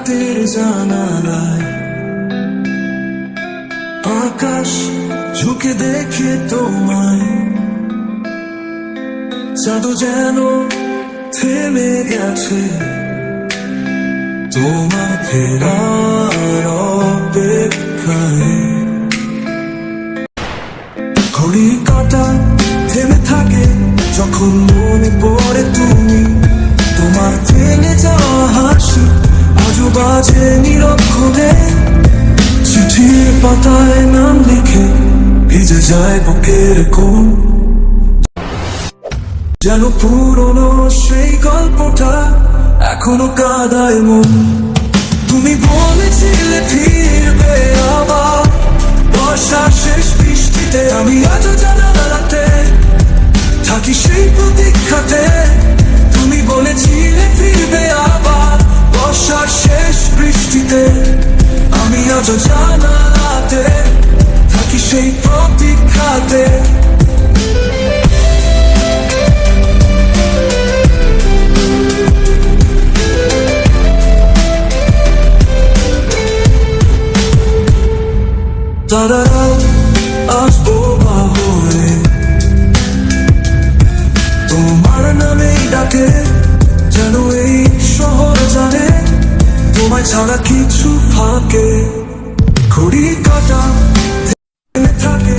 রাতের জানালায় আকাশ ঝুঁকে দেখে তোমায়, চাঁদ যেন থেমে গেছে তোমার ফেরার অপেক্ষায়। ঘড়ি কাঁটা থেমে থাকে যখন মনে পড়ে তুমি, তোমার থেমে যাওয়া হাসি আজও বাজে নিরক্ষণে। চিঠির পাতায় নাম লিখে ভিজে যায় বুকের কোণ, যেন পুরনো সেই গল্পটা এখনো কাঁদায় মন। তুমি বলেছিলে ফিরবে আবার বর্ষার শেষ বৃষ্টিতে, আমি আজও জানালাতে থাকি সেই প্রতীক্ষাতে। তুমি বলেছিলে ফিরবে আবার বর্ষার শেষ বৃষ্টিতে, আমি আজও জানালাতে থাকি সেই প্রতীক্ষাতে। তারারাও আসবো হয়ে তোমার নামেই ডাকে, যেন এই শহর জানে তোমায় ছাড়া কিছু ফাঁকে। ঘড়ি কাঁটা থেমে থাকে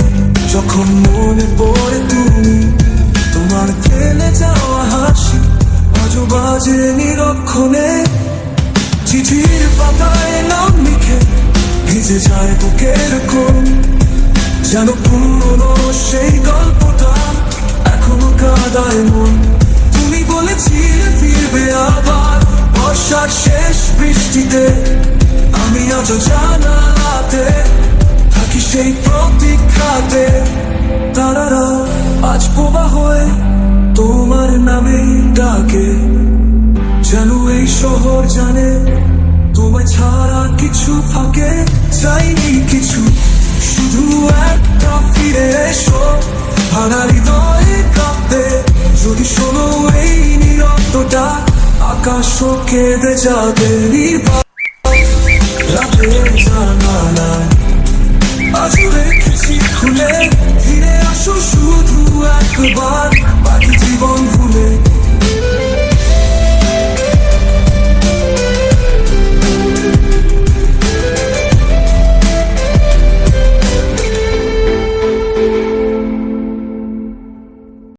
যখন মনে পড়ে তুমি, তোমার ফেলে যাওয়া হাসি আজও বাজে নিরক্ষণে। চিঠির পাতায় নাম লিখে ভিজে যায় বুকের কোণ, যেন পুরনো সেই গল্পটা এখনো কাঁদায় মন। তুমি বলেছিলে ফিরবে আবার বর্ষার শেষ বৃষ্টিতে, আমি আজও জানালাতে থাকি সেই প্রতীক্ষাতে। তারারা আজ বোবা হয়ে তোমার নামেই ডাকে, যেন এই শহর জানে তোমায় ছাড়া কিছু ফাঁকে। চাইনি কিছু, শুধু একটা ফিরে এসো ভাঙা হৃদয়ে কাঁপতে। যদি শোনো এই নীরবতা আকাশও কেঁদে যাবে। রাতের জানালায় আজও রেখেছি খুলে, ফিরে আসো শুধু একবার বাকি জীবন ভুলে।